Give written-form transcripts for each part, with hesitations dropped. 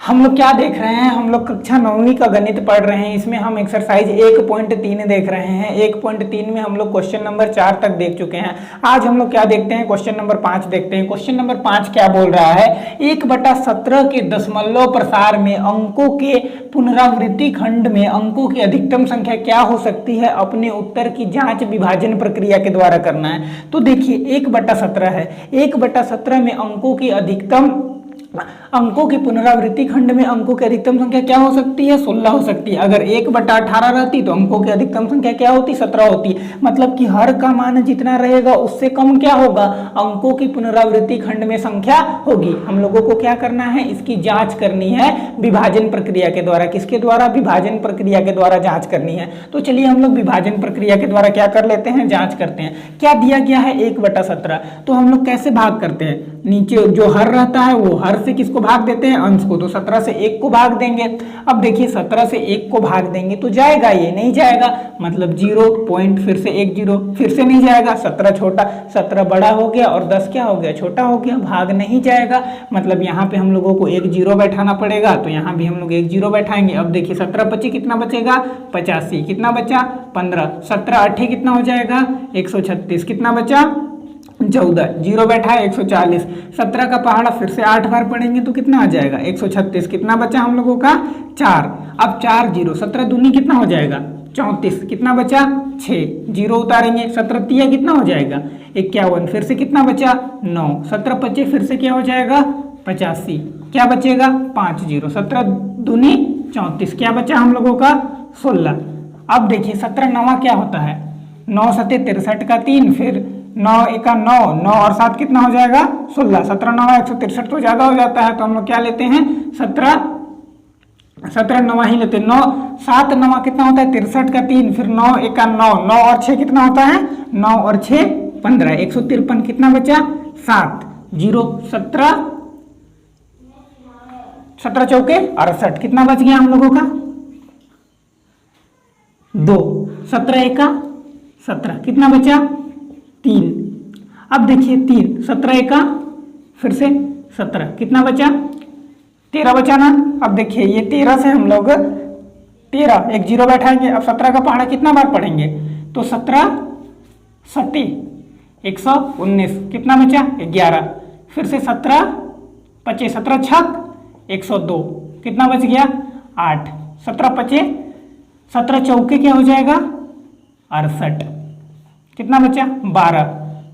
हम लोग क्या देख रहे हैं, हम लोग कक्षा 9वीं का गणित पढ़ रहे हैं। इसमें हम एक्सरसाइज 1.3 देख रहे हैं। 1.3 में हम लोग क्वेश्चन नंबर 4 तक देख चुके हैं। आज हम लोग क्या देखते हैं, क्वेश्चन नंबर 5 देखते हैं। क्वेश्चन नंबर 5 क्या बोल रहा है, 1/17 के दशमलव प्रसार में अंकों के पुनरावृत्ति खंड में अंकों की अधिकतम संख्या क्या हो सकती है, अपने उत्तर की जांच विभाजन प्रक्रिया के द्वारा करना है। तो देखिए 1/17 है, 1/17 में अंकों की पुनरावृत्ति खंड में अंकों की अधिकतम संख्या क्या हो सकती है, 16 हो सकती है। अगर 1/18 रहती तो अंकों की अधिकतम संख्या क्या होती, 17 होती। मतलब कि हर का मान जितना रहेगा उससे कम क्या होगा, अंकों की पुनरावृत्ति खंड में संख्या होगी। हम लोगों को क्या करना है, इसकी जांच करनी है विभाजन प्रक्रिया के द्वारा। किसके द्वारा, विभाजन प्रक्रिया के द्वारा जांच करनी है। तो चलिए हम लोग विभाजन प्रक्रिया के द्वारा क्या कर लेते हैं, जांच करते हैं। क्या दिया गया है 1/17, तो हम लोग कैसे भाग करते हैं, नीचे जो हर रहता है वो हर से किसको भाग देते हैं, अंश को। तो 17 से 1 को भाग देंगे। अब देखिए 17 से 1 को भाग देंगे तो जाएगा, ये नहीं जाएगा, मतलब 0 पॉइंट, फिर से 1 0, फिर से नहीं जाएगा। 17 छोटा, 17 बड़ा हो गया और 10 क्या हो गया, छोटा हो गया, भाग नहीं जाएगा। मतलब यहाँ पे हम लोगों को 1 0 बैठाना पड़ेगा, तो यहाँ भी हम लोग 1 0 बैठाएंगे। अब देखिए 17 25 कितना बचेगा, 85, कितना बचा 15, 17 8 कितना हो जाएगा 136, कितना बचा 14, 0 बैठा है 140, 17 का पहाड़ा फिर से 8 बार पढ़ेंगे तो कितना आ जाएगा 136, कितना बचा हम लोगों का 4। अब 4 0, 17 दूनी कितना हो जाएगा 34, कितना बचा 6, 0 उतारेंगे, 17 तिया कितना हो जाएगा 51, फिर से कितना बचा 9, 17 25 फिर से क्या हो जाएगा 85, क्या बचेगा 5 0, 17 दूनी 34, क्या बचा हम लोगों का 16। अब देखिए 17 9 क्या होता है, 9 7 63 का 3, फिर 9 1 9, 9 और 7 कितना हो जाएगा 16, 17 9 163 तो ज्यादा हो जाता है। तो हम लोग क्या लेते हैं 17 9 ही लेते हैं। 9 7 9 कितना होता है 63 का 3, फिर 9 1 9, 9 और 6 कितना होता है 9 और 6 15, 153, कितना बचा 7 0, 17 चौके 68, कितना बच गया हम लोगों का 2, 17 1 17, कितना बचा 3। अब देखिए 3, 17 1 फिर से 17, कितना बचा 13 बचा ना। अब देखिए ये 13 से हम लोग 13 1 0 बैठाएंगे। अब 17 का पहाड़ा कितना बार पढ़ेंगे, तो 17 7 119, कितना बचा 11, फिर से 17 25, 17 छक 102, कितना बच गया 8, 17 25, 17 चौके क्या हो जाएगा 68, कितना बचा 12,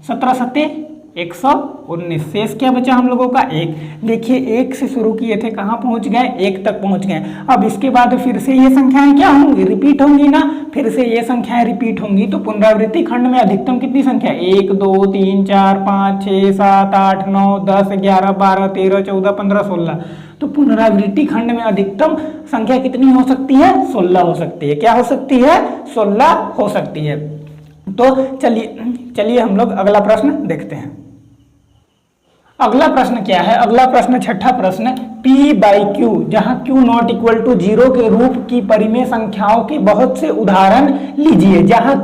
17 7 119, शेष क्या बचा हम लोगों का 1। देखिए 1 से शुरू किए थे, कहाँ पहुंच गए 1 तक पहुंच गए। अब इसके बाद फिर से ये संख्याएं क्या होंगी, रिपीट होंगी ना, फिर से ये संख्याएं रिपीट होंगी। तो पुनरावृत्ति खंड में अधिकतम कितनी संख्या 1 2 3 4 5 6 7 8 9 10 11 12 13 14 15 16। तो पुनरावृत्ति खंड में अधिकतम संख्या कितनी हो सकती है, 16 हो सकती है। क्या हो सकती है, 16 हो सकती है। तो चलिए हम लोग अगला प्रश्न देखते हैं। अगला प्रश्न क्या है, अगला प्रश्न छठा प्रश्न, P/Q जहां Q नॉट इक्वल टू 0 के रूप की परिमेय संख्याओं के बहुत से उदाहरण लीजिए। जहां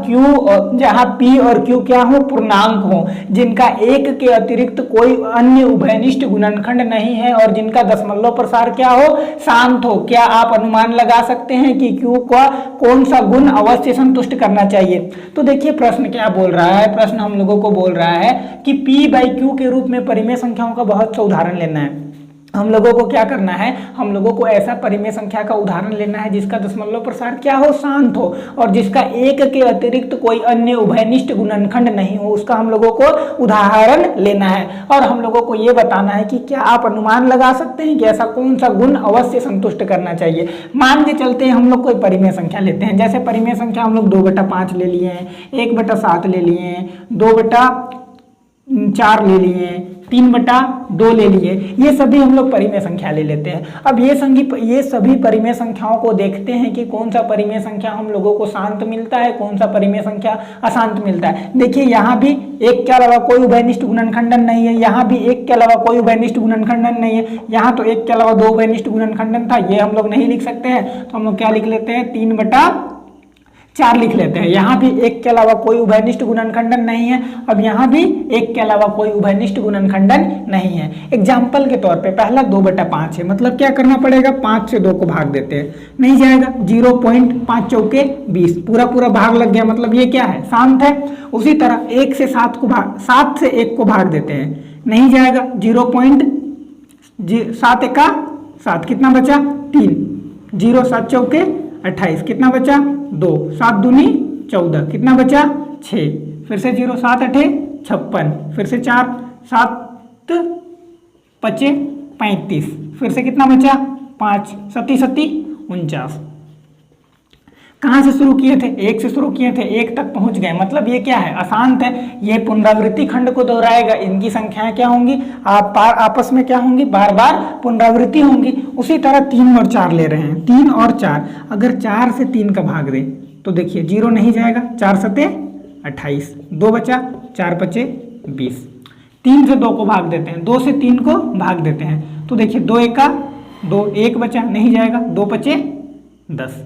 P और Q क्या हो, पूर्णांक हो, जिनका 1 के अतिरिक्त कोई अन्य उभयनिष्ठ गुणनखंड नहीं है और जिनका दशमलव प्रसार क्या हो, शांत हो। क्या आप अनुमान लगा सकते हैं कि Q का कौन सा गुण अवश्य संतुष्ट करना चाहिए। तो देखिए प्रश्न क्या बोल रहा है, प्रश्न हम लोगों को बोल रहा है कि P/Q के रूप में परिमेय संख्याओं का बहुत सा उदाहरण लेना है। हम लोगों को क्या करना है, हम लोगों को ऐसा परिमेय संख्या का उदाहरण लेना है जिसका दशमलव प्रसार क्या हो, शांत हो, और जिसका 1 के अतिरिक्त कोई अन्य उभयनिष्ठ गुणनखंड नहीं हो, उसका हम लोगों को उदाहरण लेना है। और हम लोगों को ये बताना है कि क्या आप अनुमान लगा सकते हैं कि ऐसा कौन सा गुण अवश्य संतुष्ट करना चाहिए। मान के चलते हैं हम लोग कोई परिमेय संख्या लेते हैं, जैसे परिमेय संख्या हम लोग 2/5 ले लिए हैं, 1/7 ले लिए हैं, 2/4 ले लिए हैं, 3/2 ले लिए, ये सभी हम लोग परिमेय संख्या ले लेते हैं। अब ये सभी परिमेय संख्याओं को देखते हैं कि कौन सा परिमेय संख्या हम लोगों को शांत मिलता है, कौन सा परिमेय संख्या अशांत मिलता है। देखिए यहाँ भी 1 के अलावा कोई उभयनिष्ठ गुणनखंडन नहीं है, यहाँ भी 1 के अलावा कोई उभयनिष्ठ गुणनखंडन नहीं है, यहाँ तो 1 के अलावा 2 उभयनिष्ठ गुणनखंडन था, ये हम लोग नहीं लिख सकते हैं। तो हम लोग क्या लिख लेते हैं, 4 लिख लेते हैं। यहाँ भी 1 के अलावा कोई उभयनिष्ठ गुणनखंडन नहीं है। अब यहाँ भी 1 के अलावा कोई उभयनिष्ठ गुणनखंडन नहीं है। एग्जाम्पल के तौर पे पहला 2/5 है, मतलब क्या करना पड़ेगा, 5 से 2 को भाग देते हैं, नहीं जाएगा। 0.5 चौके 20, पूरा पूरा भाग लग गया, मतलब ये क्या है, शांत है। उसी तरह 1 से 7 से 1 को भाग देते हैं, नहीं जाएगा। 0.7 एका 7, कितना बचा, 3। 0 7 चौके 28, कितना बचा, 2। 7 दूनी 14, कितना बचा, 6। फिर से 0 7 8 56, फिर से 4 7 5 35, फिर से कितना बचा, 5 7 7 49। कहाँ से शुरू किए थे, 1 से शुरू किए थे, 1 तक पहुंच गए, मतलब ये क्या है, अशांत है। ये पुनरावृत्ति खंड को दोहराएगा, इनकी संख्याएं क्या होंगी, आपस में क्या होंगी, बार बार पुनरावृत्ति होंगी। उसी तरह 3 और 4 ले रहे हैं, 3 और 4, अगर 4 से 3 का भाग दें तो देखिए 0 नहीं जाएगा, 4 7 28, 2 बचा, 4 5 20। 3 से 2 को भाग देते हैं, 2 से 3 को भाग देते हैं, तो देखिए 2 1 2, 1 बचा, नहीं जाएगा, 2 5 10।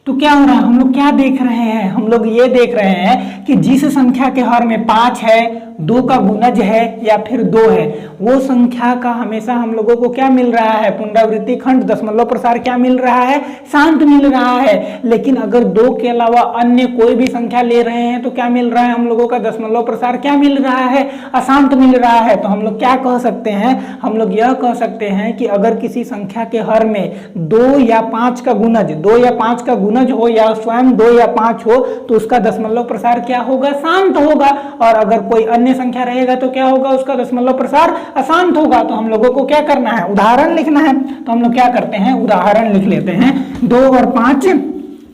तो क्या हो रहा है, हम लोग क्या देख रहे हैं, हम लोग ये देख रहे हैं कि जिस संख्या के हर में 5 है, 2 का गुणज है या फिर 2 है, वो संख्या का हमेशा हम लोगों को क्या मिल रहा है, पुनरावृत्ति खंड दशमलव प्रसार क्या मिल रहा है, शांत मिल रहा है। लेकिन अगर 2 के अलावा अन्य कोई भी संख्या ले रहे हैं तो क्या मिल रहा है, हम लोगों का दशमलव प्रसार क्या मिल रहा है, अशांत मिल रहा है। तो हम लोग क्या कह सकते हैं, हम लोग यह कह सकते हैं कि अगर किसी संख्या के हर में 2 या 5 का गुणज, 2 या 5 का गुणज हो या स्वयं 2 या 5 हो, तो उसका दशमलव प्रसार क्या होगा, शांत होगा। और अगर कोई अन्य संख्या रहेगा तो क्या होगा, उसका दशमलव प्रसार अशांत होगा। तो हम लोगों को क्या करना है, उदाहरण लिखना है। तो हम लोग क्या करते हैं, उदाहरण लिख लेते हैं। 2 और 5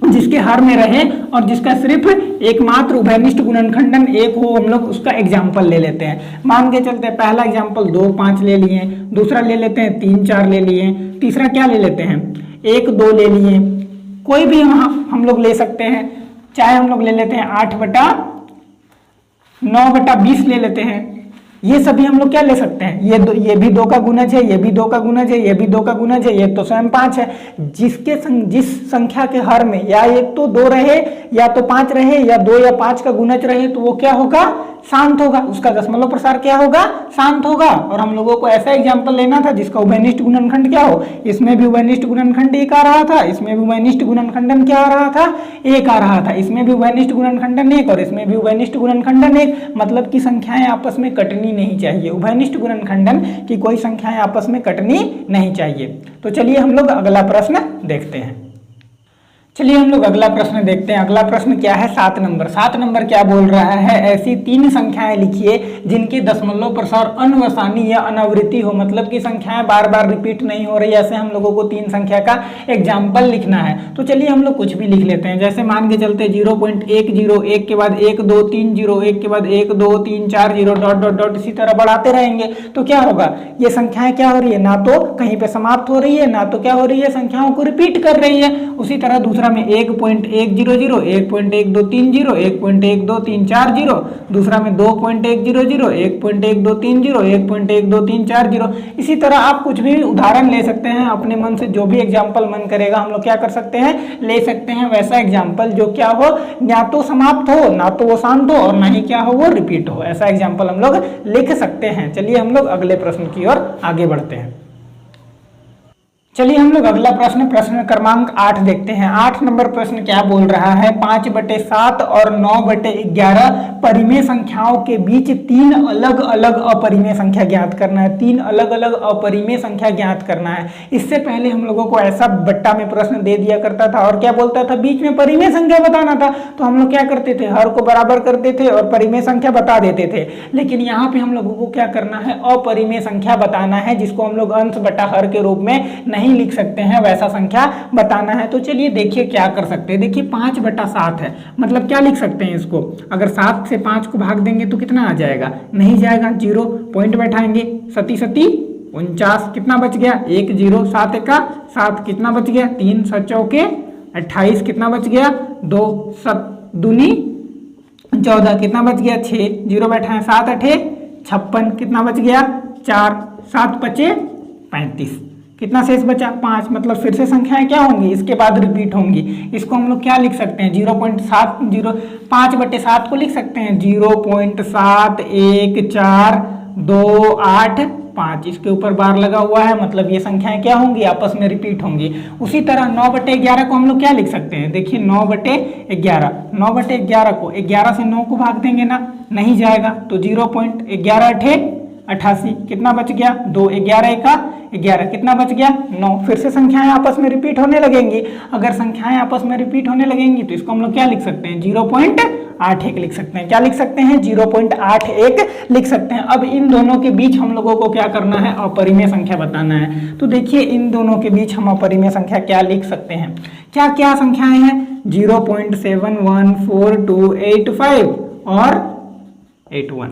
जिसके हर में रहे और जिसका सिर्फ एकमात्र उभयनिष्ठ गुणनखंडन 1 हो, हम लोग उसका एग्जाम्पल ले लेते हैं। मान के चलते हैं, पहला एग्जाम्पल 2 5 ले लिए, दूसरा ले लेते हैं 3 4 ले लिए, तीसरा क्या ले लेते हैं 1 2 ले लिए। कोई भी हम लोग ले सकते हैं, चाहे हम लोग ले लेते हैं 8/9/20 ले लेते हैं। ये सभी हम लोग क्या ले सकते हैं, ये भी 2 का गुणज है, ये भी 2 का गुणज है, ये भी 2 का गुणज है, ये तो स्वयं 5 है। जिस संख्या के हर में या एक तो 2 रहे या तो 5 रहे या 2 या 5 का गुणज रहे, तो वो क्या होगा, शांत होगा, उसका दशमलव प्रसार क्या होगा, शांत होगा। और हम लोगों को ऐसा एग्जाम्पल लेना था जिसका उभयनिष्ठ गुणनखंड क्या हो, इसमें भी उभयनिष्ठ गुणनखंड 1 आ रहा था, इसमें भी उभयनिष्ठ गुणनखंडन क्या आ रहा था, 1 आ रहा था, इसमें भी उभयनिष्ठ गुणनखंडन 1 और इसमें भी उभयनिष्ठ गुणनखंडन 1, मतलब की संख्याएं आपस में कटनी नहीं चाहिए। उभयनिष्ठ गुणनखंडन की कोई संख्याएं आपस में कटनी नहीं चाहिए। तो चलिए हम लोग अगला प्रश्न देखते हैं। चलिए हम लोग अगला प्रश्न देखते हैं। अगला प्रश्न क्या है, 7 नंबर। 7 नंबर क्या बोल रहा है, ऐसी 3 संख्याएं लिखिए जिनकी दशमलव प्रसार अनवसानी या अनावृत्ति हो, मतलब की संख्याएं बार बार रिपीट नहीं हो रही। ऐसे हम लोगों को 3 संख्या का एग्जाम्पल लिखना है। तो चलिए हम लोग कुछ भी लिख लेते हैं, जैसे मान के चलते 0.10, 1 के बाद 1 2 3 0, 1 के बाद 1 2 3 4 0 डॉट डॉट डॉट, इसी तरह बढ़ाते रहेंगे। तो क्या होगा, ये संख्याएं क्या हो रही है, ना तो कहीं पे समाप्त हो रही है, ना तो क्या हो रही है, संख्याओं को रिपीट कर रही है। उसी तरह दूसरा में 1.100, 1.1230, 1.12340, दूसरा में 2.100, 1.1230, 1.12340। इसी तरह आप कुछ भी उदाहरण ले सकते हैं अपने मन से, जो भी एग्जाम्पल मन करेगा हम लोग क्या कर सकते हैं, ले सकते हैं वैसा एग्जाम्पल जो क्या हो, ना तो समाप्त हो, ना तो वो शांत हो और ना ही क्या हो, वो रिपीट हो। ऐसा एग्जाम्पल हम लोग लिख सकते हैं। चलिए हम लोग अगले प्रश्न की ओर आगे बढ़ते हैं। चलिए हम लोग अगला प्रश्न क्रमांक 8 देखते हैं। 8 नंबर प्रश्न क्या बोल रहा है, 5/7 और 9/11 परिमेय संख्याओं के बीच 3 अलग अलग अपरिमेय संख्या ज्ञात करना है। 3 अलग अलग अपरिमेय संख्या ज्ञात करना है। इससे पहले हम लोगों को ऐसा बट्टा में प्रश्न दे दिया करता था और क्या बोलता था, बीच में परिमेय संख्या बताना था। तो हम लोग क्या करते थे, हर को बराबर करते थे और परिमेय संख्या बता देते थे। लेकिन यहाँ पे हम लोगों को क्या करना है, अपरिमेय संख्या बताना है, जिसको हम लोग अंश बटा हर के रूप में नहीं लिख सकते हैं, वैसा संख्या बताना है। तो चलिए देखिए क्या कर सकते हैं। देखिए 5/7 है, मतलब क्या लिख सकते हैं इसको, अगर 7 से 5 को भाग देंगे तो कितना आ जाएगा, नहीं जाएगा, 0 पॉइंट बैठाएंगे, 7 7 49, कितना बच गया, 1 0, 7 1 7, कितना बच गया, 3 7 चौके 28, कितना बच गया, 2 7 दूनी 14, कितना बच गया, 6 0 बैठाएं, 7 8 56, कितना बच गया, 4 7 5 35, कितना शेष बचा 5, मतलब फिर से संख्याएं क्या होंगी इसके बाद रिपीट होंगी। इसको हम लोग क्या लिख सकते हैं 0.7 5/7 को लिख सकते हैं 0.714285। इसके ऊपर बार लगा हुआ है, मतलब ये संख्याएं क्या होंगी आपस में रिपीट होंगी। उसी तरह 9/11 को हम लोग क्या लिख सकते हैं, देखिए 9/11 को 11 से 9 को भाग देंगे ना, नहीं जाएगा, तो 0.1188 कितना बच गया 2, 11 का 11 कितना बच गया 9। फिर से संख्याएं आपस में रिपीट होने लगेंगी। अगर संख्याएं आपस में रिपीट होने लगेंगी तो इसको हम लोग क्या लिख सकते हैं 0.81 लिख सकते हैं। क्या लिख सकते हैं 0.81 लिख सकते हैं। अब इन दोनों के बीच हम लोगों को क्या करना है, अपरिमेय संख्या बताना है। तो देखिए इन दोनों के बीच हम अपरिमेय संख्या क्या लिख सकते हैं, क्या क्या संख्याएं हैं 0.714285 और 81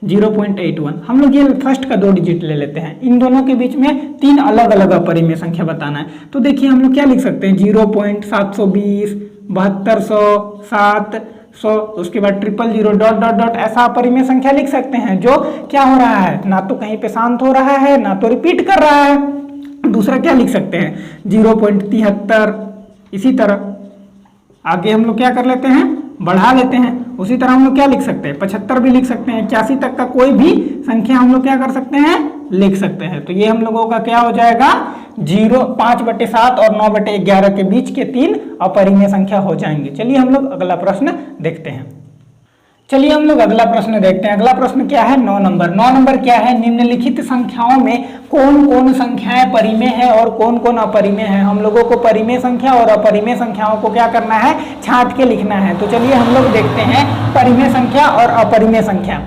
0.81। हम लोग ये फर्स्ट का 2 डिजिट ले लेते हैं। इन दोनों के बीच में 3 अलग अलग अपरिमेय संख्या बताना है। तो देखिए हम लोग क्या लिख सकते हैं 0.720 7200 700, उसके बाद 000 ऐसा अपरिमेय संख्या लिख सकते हैं जो क्या हो रहा है, ना तो कहीं पे शांत हो रहा है ना तो रिपीट कर रहा है। दूसरा क्या लिख सकते हैं 0.73। इसी तरह आगे हम लोग क्या कर लेते हैं, बढ़ा लेते हैं। उसी तरह हम लोग क्या लिख सकते हैं 75 भी लिख सकते हैं। 81 तक का कोई भी संख्या हम लोग क्या कर सकते हैं, लिख सकते हैं। तो ये हम लोगों का क्या हो जाएगा 5/7 और 9/11 के बीच के 3 अपरिमेय संख्या हो जाएंगे। चलिए हम लोग अगला प्रश्न देखते हैं। चलिए हम लोग अगला प्रश्न देखते हैं। अगला प्रश्न क्या है 9 नंबर। 9 नंबर क्या है, निम्नलिखित संख्याओं में कौन कौन संख्याएं परिमेय है और कौन कौन अपरिमेय है। हम लोगों को परिमेय संख्या और अपरिमेय संख्याओं को क्या करना है, छांट के लिखना है। तो चलिए हम लोग देखते हैं परिमेय संख्या और अपरिमेय संख्या।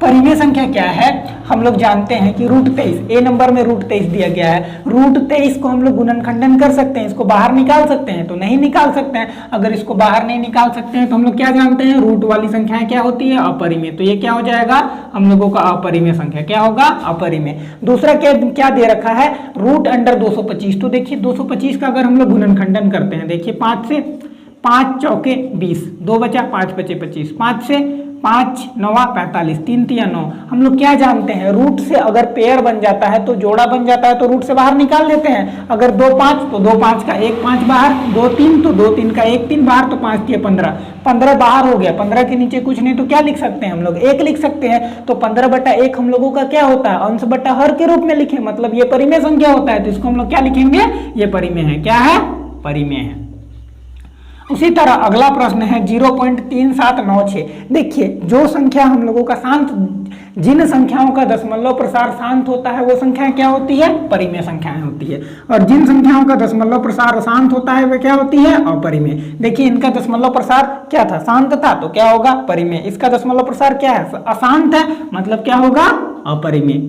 परिमेय संख्या क्या है, हम लोग जानते हैं कि √23 ए नंबर में √23 दिया गया है। √23 को हम लोग गुणनखंडन कर सकते हैं, इसको बाहर निकाल सकते हैं, तो नहीं निकाल सकते हैं। अगर इसको बाहर नहीं निकाल सकते हैं तो हम लोग क्या जानते हैं, रूट वाली संख्याएं क्या होती है, अपरिमेय। तो ये क्या हो जाएगा हम लोगों का अपरिमेय संख्या, क्या होगा अपरिमेय। दूसरा क्या दे रखा है √225। तो देखिए 225 का अगर हम लोग गुणनखंडन करते हैं, देखिए 5 से 5 चौके 20, 2 बचा 5 बचे 25, 5 से 5 9 45, 3 3 9। हम लोग क्या जानते हैं रूट से अगर पेयर बन जाता है तो जोड़ा बन जाता है तो रूट से बाहर निकाल देते हैं। अगर 2 5 तो 2 5 का 1 5 बाहर, 2 3 तो 2 3 का 1 3 बाहर, तो 5 3 15, 15 बाहर हो गया। 15 के नीचे कुछ नहीं तो क्या लिख सकते हैं हम लोग 1 लिख सकते हैं। तो 15/1 हम लोगों का क्या होता है, अंश बटा हर के रूप में लिखे, मतलब ये परिमेय संख्या होता है। तो इसको हम लोग क्या लिखेंगे, ये परिमेय है। क्या है, परिमेय है। उसी तरह अगला प्रश्न है 0.3796। देखिए जो संख्या हम लोगों का शांत, जिन संख्याओं का दशमलव प्रसार शांत होता है वो संख्या क्या होती है, परिमेय संख्याएं होती है। और जिन संख्याओं का दशमलव प्रसार अशांत होता है वे क्या होती है, अपरिमेय। देखिए इनका दशमलव प्रसार क्या था, शांत था, तो क्या होगा परिमेय। इसका दशमलव प्रसार क्या है, अशांत है, मतलब क्या होगा अपरिमेय।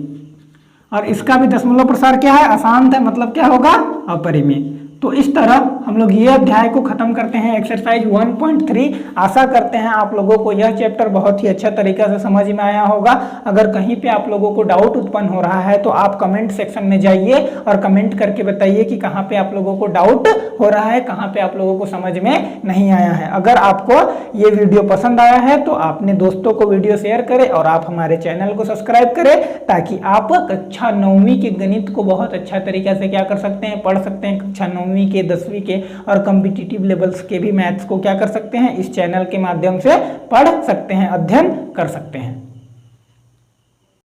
और इसका भी दशमलव प्रसार क्या है, अशांत है, मतलब क्या होगा अपरिमेय। तो इस तरह हम लोग ये अध्याय को खत्म करते हैं, एक्सरसाइज 1.3। आशा करते हैं आप लोगों को यह चैप्टर बहुत ही अच्छा तरीका से समझ में आया होगा। अगर कहीं पे आप लोगों को डाउट उत्पन्न हो रहा है तो आप कमेंट सेक्शन में जाइए और कमेंट करके बताइए कि कहाँ पे आप लोगों को डाउट हो रहा है, कहाँ पे आप लोगों को समझ में नहीं आया है। अगर आपको ये वीडियो पसंद आया है तो अपने दोस्तों को वीडियो शेयर करें और आप हमारे चैनल को सब्सक्राइब करें, ताकि आप कक्षा 9वीं के गणित को बहुत अच्छा तरीका से क्या कर सकते हैं, पढ़ सकते हैं। कक्षा 9वीं के 10वीं के और कॉम्पिटिटिव लेवल्स के भी मैथ्स को क्या कर सकते हैं, इस चैनल के माध्यम से पढ़ सकते हैं, अध्ययन कर सकते हैं।